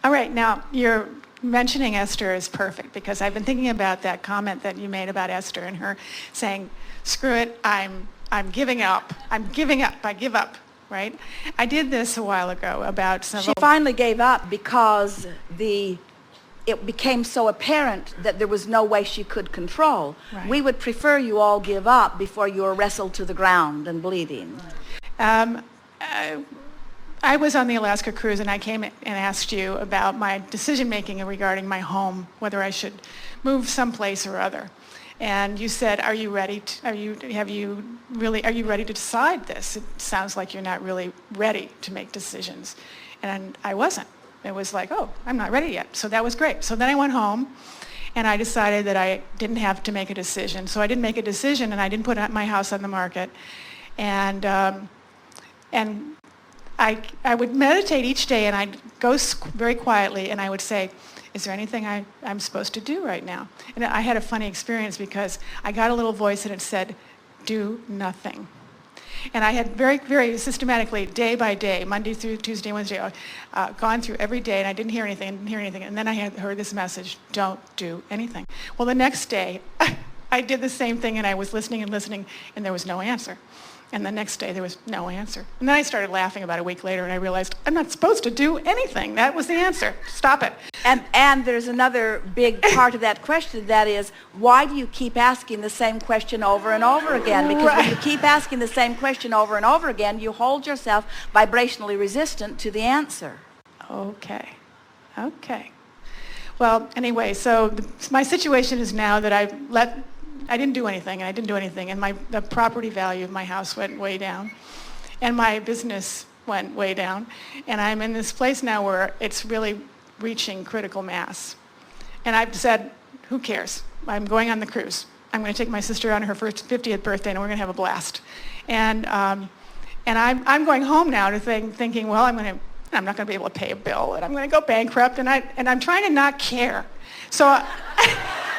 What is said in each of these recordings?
All right, now you're mentioning Esther is perfect because I've been thinking about that comment that you made about Esther and her saying, screw it, I'm giving up. I'm giving up. I give up, right? I did this a while ago about several... She finally gave up because it became so apparent that there was no way she could control. Right. We would prefer you all give up before you were wrestled to the ground and bleeding. I was on the Alaska cruise and I came and asked you about my decision-making regarding my home, whether I should move someplace or other. And you said, are you ready to decide this? It sounds like you're not really ready to make decisions. And I wasn't. It was like, oh, I'm not ready yet. So that was great. So then I went home and I decided that I didn't have to make a decision. So I didn't make a decision and I didn't put my house on the market. And I would meditate each day and I'd go very quietly and I would say, is there anything I'm supposed to do right now? And I had a funny experience because I got a little voice and it said, do nothing. And I had very, very systematically, day by day, Monday through Tuesday, Wednesday, gone through every day and I didn't hear anything. And then I had heard this message, don't do anything. Well, the next day, I did the same thing and I was listening and there was no answer. And the next day there was no answer. And then I started laughing about a week later and I realized I'm not supposed to do anything. That was the answer. Stop it. And there's another big part of that question, that is, why do you keep asking the same question over and over again? Because when you keep asking the same question over and over again, you hold yourself vibrationally resistant to the answer. Okay. Well, anyway, so my situation is now that I didn't do anything, and the property value of my house went way down, and my business went way down, and I'm in this place now where it's really reaching critical mass. And I've said, who cares? I'm going on the cruise. I'm going to take my sister on her first 50th birthday, and we're going to have a blast. And I'm going home now to thinking, well, I'm not going to be able to pay a bill, and I'm going to go bankrupt, and I'm trying to not care. So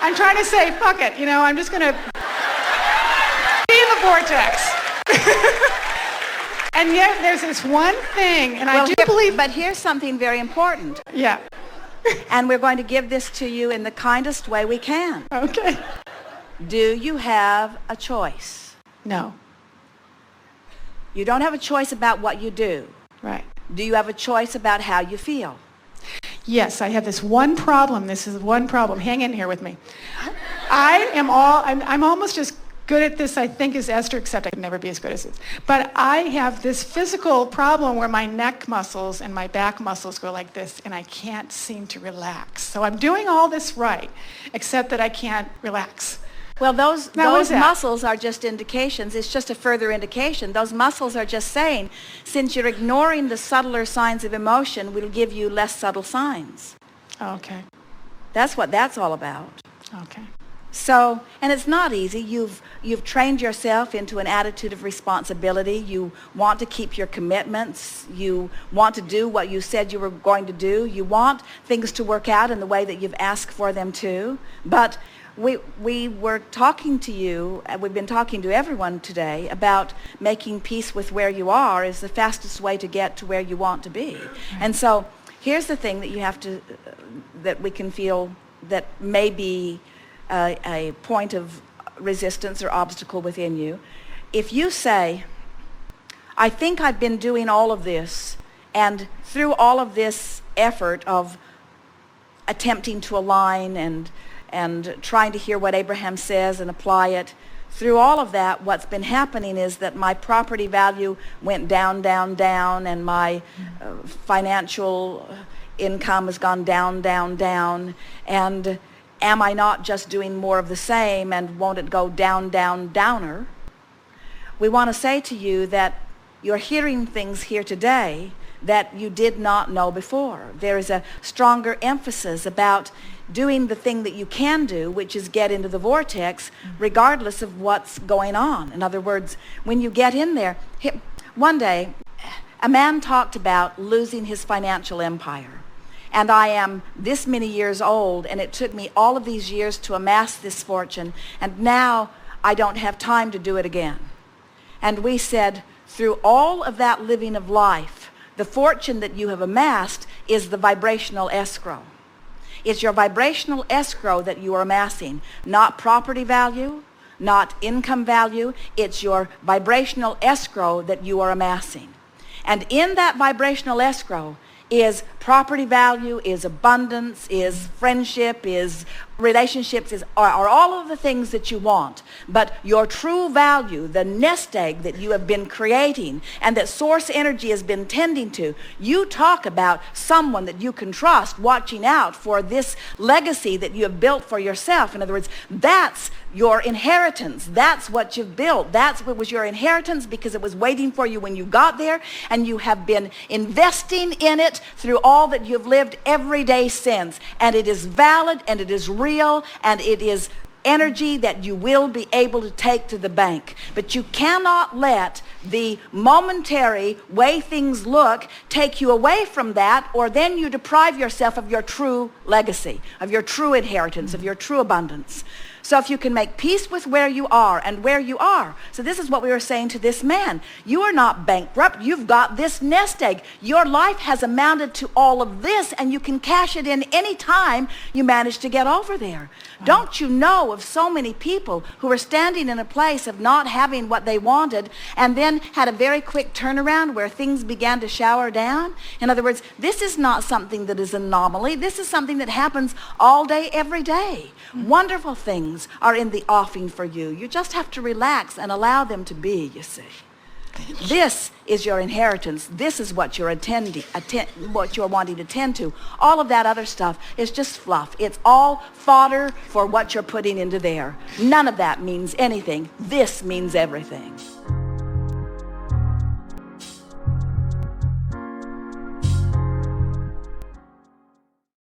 I'm trying to say, fuck it, I'm just going to be in the vortex. And yet there's this one thing, and I do believe... But here's something very important. Yeah. And we're going to give this to you in the kindest way we can. Okay. Do you have a choice? No. You don't have a choice about what you do. Right. Do you have a choice about how you feel? Yes, I have this one problem. This is one problem. Hang in here with me. I'm almost as good at this, I think, as Esther, except I can never be as good as this. But I have this physical problem where my neck muscles and my back muscles go like this, and I can't seem to relax. So I'm doing all this right, except that I can't relax. Well, those muscles are just indications. It's just a further indication. Those muscles are just saying, since you're ignoring the subtler signs of emotion, we'll give you less subtle signs. Okay. That's what that's all about. Okay. So, and it's not easy. You've trained yourself into an attitude of responsibility. You want to keep your commitments. You want to do what you said you were going to do. You want things to work out in the way that you've asked for them to. But we were talking to you, and we've been talking to everyone today about making peace with where you are is the fastest way to get to where you want to be. And so here's the thing that you have to, that we can feel that may be a point of resistance or obstacle within you. If you say, I think I've been doing all of this, and through all of this effort of attempting to align and trying to hear what Abraham says and apply it, through all of that, what's been happening is that my property value went down, down, down, and my financial income has gone down, down, down, and am I not just doing more of the same, and won't it go down, down, downer? We want to say to you that you're hearing things here today that you did not know before. There is a stronger emphasis about doing the thing that you can do, which is get into the vortex regardless of what's going on. In other words, when you get in there, one day a man talked about losing his financial empire. And I am this many years old, and it took me all of these years to amass this fortune, and now I don't have time to do it again. And we said, through all of that living of life, The fortune that you have amassed is the vibrational escrow. It's your vibrational escrow that you are amassing, not property value, not income value. It's your vibrational escrow that you are amassing. And in that vibrational escrow is property value, is abundance, is friendship, is relationships, are all of the things that you want. But your true value, the nest egg that you have been creating and that source energy has been tending to, you talk about someone that you can trust watching out for this legacy that you have built for yourself. In other words, that's your inheritance. That's what you've built. That's what was your inheritance because it was waiting for you when you got there, and you have been investing in it through all that you've lived every day since. And it is valid, and it is real, and it is energy that you will be able to take to the bank. But you cannot let the momentary way things look take you away from that, or then you deprive yourself of your true legacy, of your true inheritance, of your true abundance. So if you can make peace with where you are and where you are. So this is what we were saying to this man. You are not bankrupt. You've got this nest egg. Your life has amounted to all of this, and you can cash it in any time you manage to get over there. Wow. Don't you know of so many people who are standing in a place of not having what they wanted and then had a very quick turnaround where things began to shower down? In other words, this is not something that is an anomaly. This is something that happens all day, every day. Mm-hmm. Wonderful things are in the offing for you. You just have to relax and allow them to be, you see. This is your inheritance. This is what you're what you're wanting to tend to. All of that other stuff is just fluff. It's all fodder for what you're putting into there. None of that means anything. This means everything.